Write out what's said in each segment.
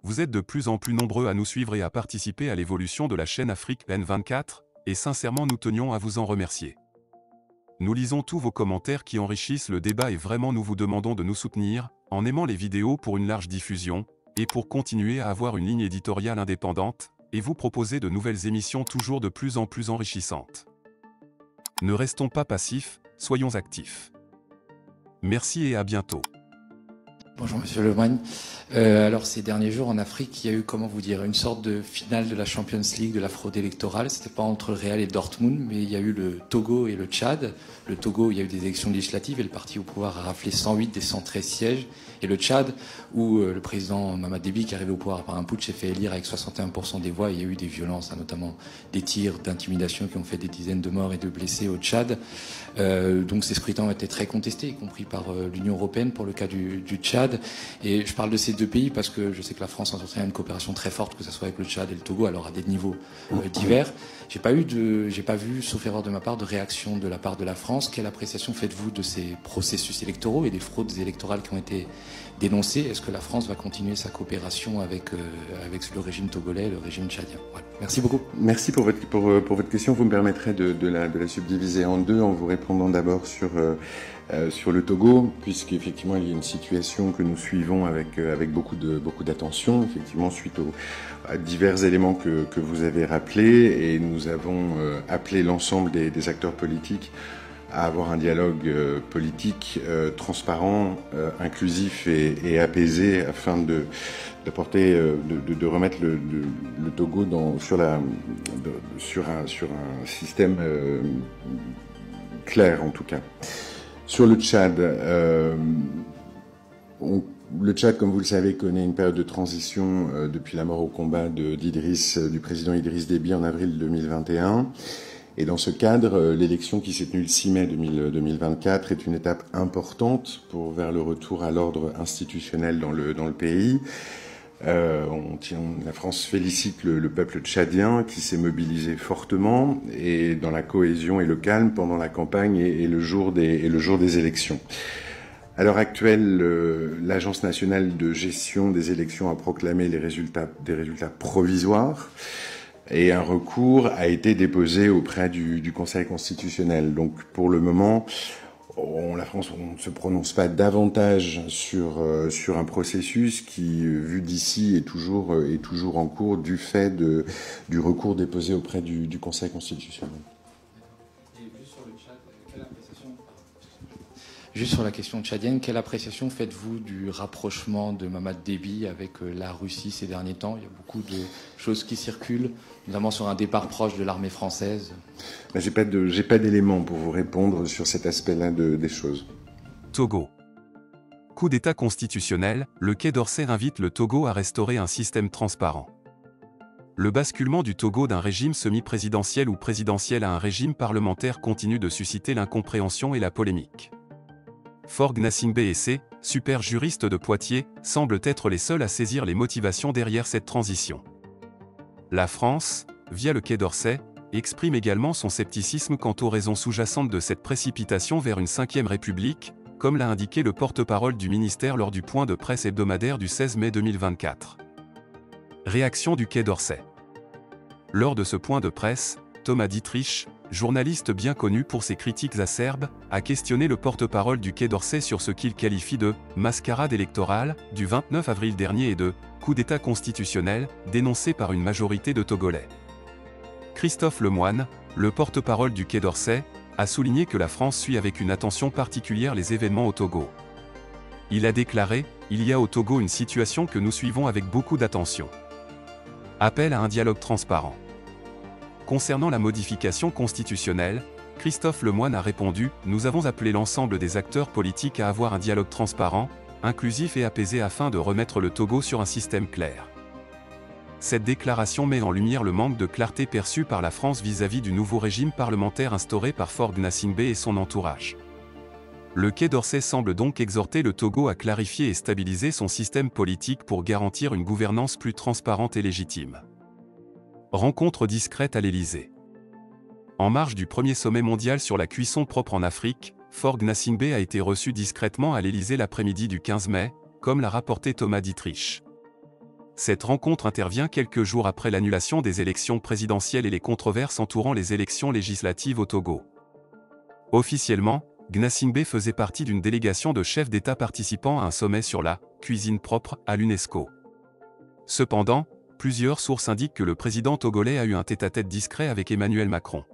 vous êtes de plus en plus nombreux à nous suivre et à participer à l'évolution de la chaîne Afrique N24, et sincèrement nous tenions à vous en remercier. Nous lisons tous vos commentaires qui enrichissent le débat et vraiment nous vous demandons de nous soutenir, en aimant les vidéos pour une large diffusion, et pour continuer à avoir une ligne éditoriale indépendante, et vous proposer de nouvelles émissions toujours de plus en plus enrichissantes. Ne restons pas passifs, soyons actifs. Merci et à bientôt. Bonjour Monsieur Lemoine. Alors ces derniers jours en Afrique, il y a eu, comment vous dire, une sorte de finale de la Champions League de la fraude électorale. C'était pas entre le Real et Dortmund, mais il y a eu le Togo et le Tchad. Le Togo, il y a eu des élections législatives et le parti au pouvoir a raflé 108 des 113 sièges. Et le Tchad, où le président Mamad Déby, qui est arrivé au pouvoir par un putsch, s'est fait élire avec 61% des voix. Il y a eu des violences, notamment des tirs d'intimidation qui ont fait des dizaines de morts et de blessés au Tchad. Donc ces scrutins ont été très contestés, y compris par l'Union européenne pour le cas du Tchad. Et je parle de ces deux pays parce que je sais que la France entretient une coopération très forte, que ce soit avec le Tchad et le Togo, alors à des niveaux divers. J'ai pas vu, sauf erreur de ma part, de réaction de la part de la France. Quelle appréciation faites-vous de ces processus électoraux et des fraudes électorales qui ont été dénoncées? Est-ce que la France va continuer sa coopération avec le régime togolais et le régime tchadien? Voilà. Merci beaucoup. Merci pour votre question. Vous me permettrez de la subdiviser en deux en vous répondant d'abord sur le Togo, puisqu'effectivement il y a une situation que nous suivons avec beaucoup d'attention, effectivement suite à divers éléments que vous avez rappelés, et nous avons appelé l'ensemble des acteurs politiques à avoir un dialogue politique transparent, inclusif et apaisé afin de remettre le Togo sur un système clair en tout cas. Sur le Tchad, le Tchad, comme vous le savez, connaît une période de transition depuis la mort au combat du président Idriss Déby en avril 2021. Et dans ce cadre, l'élection qui s'est tenue le 6 mai 2024 est une étape importante vers le retour à l'ordre institutionnel dans le pays. La France félicite le peuple tchadien qui s'est mobilisé fortement et dans la cohésion et le calme pendant la campagne et le jour des élections. À l'heure actuelle, l'Agence nationale de gestion des élections a proclamé des résultats provisoires et un recours a été déposé auprès du Conseil constitutionnel. Donc pour le moment, la France, on ne se prononce pas davantage sur un processus qui, vu d'ici, est toujours en cours du fait du recours déposé auprès du Conseil constitutionnel. Juste sur la question tchadienne, quelle appréciation faites-vous du rapprochement de Mamad Déby avec la Russie ces derniers temps? Il y a beaucoup de choses qui circulent, notamment sur un départ proche de l'armée française. J'ai pas d'éléments pour vous répondre sur cet aspect-là des choses. Togo. Coup d'État constitutionnel, le Quai d'Orsay invite le Togo à restaurer un système transparent. Le basculement du Togo d'un régime semi-présidentiel ou présidentiel à un régime parlementaire continue de susciter l'incompréhension et la polémique. Forgue Gnassingbé Essé, super juriste de Poitiers, semblent être les seuls à saisir les motivations derrière cette transition. La France, via le Quai d'Orsay, exprime également son scepticisme quant aux raisons sous-jacentes de cette précipitation vers une 5e République, comme l'a indiqué le porte-parole du ministère lors du point de presse hebdomadaire du 16 mai 2024. Réaction du Quai d'Orsay. Lors de ce point de presse, Thomas Dietrich, journaliste bien connu pour ses critiques acerbes, a questionné le porte-parole du Quai d'Orsay sur ce qu'il qualifie de « mascarade électorale » du 29 avril dernier et de « coup d'État constitutionnel » dénoncé par une majorité de Togolais. Christophe Lemoine, le porte-parole du Quai d'Orsay, a souligné que la France suit avec une attention particulière les événements au Togo. Il a déclaré « Il y a au Togo une situation que nous suivons avec beaucoup d'attention. Appel à un dialogue transparent. » Concernant la modification constitutionnelle, Christophe Lemoine a répondu « Nous avons appelé l'ensemble des acteurs politiques à avoir un dialogue transparent, inclusif et apaisé afin de remettre le Togo sur un système clair. » Cette déclaration met en lumière le manque de clarté perçu par la France vis-à-vis du nouveau régime parlementaire instauré par Forgue Gnassingbé et son entourage. Le Quai d'Orsay semble donc exhorter le Togo à clarifier et stabiliser son système politique pour garantir une gouvernance plus transparente et légitime. Rencontre discrète à l'Élysée. En marge du premier sommet mondial sur la cuisson propre en Afrique, Forgue Gnassingbé a été reçu discrètement à l'Élysée l'après-midi du 15 mai, comme l'a rapporté Thomas Dietrich. Cette rencontre intervient quelques jours après l'annulation des élections présidentielles et les controverses entourant les élections législatives au Togo. Officiellement, Gnassingbé faisait partie d'une délégation de chefs d'État participant à un sommet sur la « cuisine propre » à l'UNESCO. Cependant, plusieurs sources indiquent que le président togolais a eu un tête-à-tête discret avec Emmanuel Macron.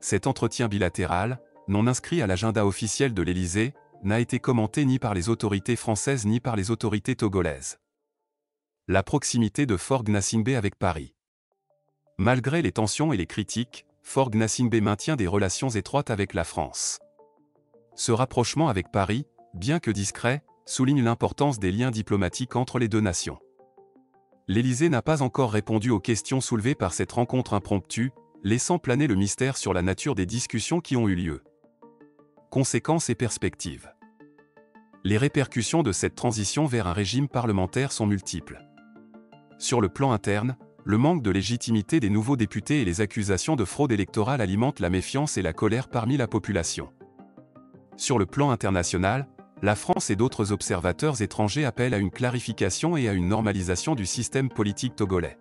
Cet entretien bilatéral, non inscrit à l'agenda officiel de l'Élysée, n'a été commenté ni par les autorités françaises ni par les autorités togolaises. La proximité de Faure Gnassingbé avec Paris. Malgré les tensions et les critiques, Faure Gnassingbé maintient des relations étroites avec la France. Ce rapprochement avec Paris, bien que discret, souligne l'importance des liens diplomatiques entre les deux nations. L'Élysée n'a pas encore répondu aux questions soulevées par cette rencontre impromptue, laissant planer le mystère sur la nature des discussions qui ont eu lieu. Conséquences et perspectives. Les répercussions de cette transition vers un régime parlementaire sont multiples. Sur le plan interne, le manque de légitimité des nouveaux députés et les accusations de fraude électorale alimentent la méfiance et la colère parmi la population. Sur le plan international, la France et d'autres observateurs étrangers appellent à une clarification et à une normalisation du système politique togolais.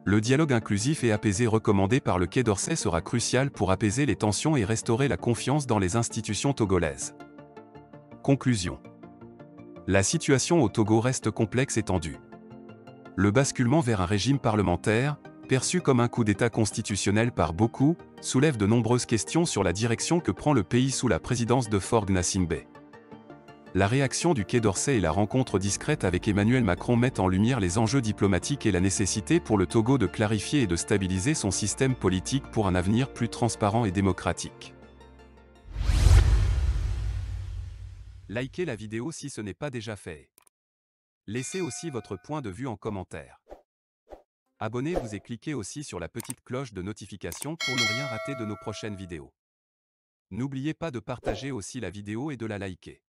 Le dialogue inclusif et apaisé recommandé par le Quai d'Orsay sera crucial pour apaiser les tensions et restaurer la confiance dans les institutions togolaises. Conclusion. La situation au Togo reste complexe et tendue. Le basculement vers un régime parlementaire, perçu comme un coup d'État constitutionnel par beaucoup, soulève de nombreuses questions sur la direction que prend le pays sous la présidence de Faure Gnassingbé. La réaction du Quai d'Orsay et la rencontre discrète avec Emmanuel Macron mettent en lumière les enjeux diplomatiques et la nécessité pour le Togo de clarifier et de stabiliser son système politique pour un avenir plus transparent et démocratique. Likez la vidéo si ce n'est pas déjà fait. Laissez aussi votre point de vue en commentaire. Abonnez-vous et cliquez aussi sur la petite cloche de notification pour ne rien rater de nos prochaines vidéos. N'oubliez pas de partager aussi la vidéo et de la liker.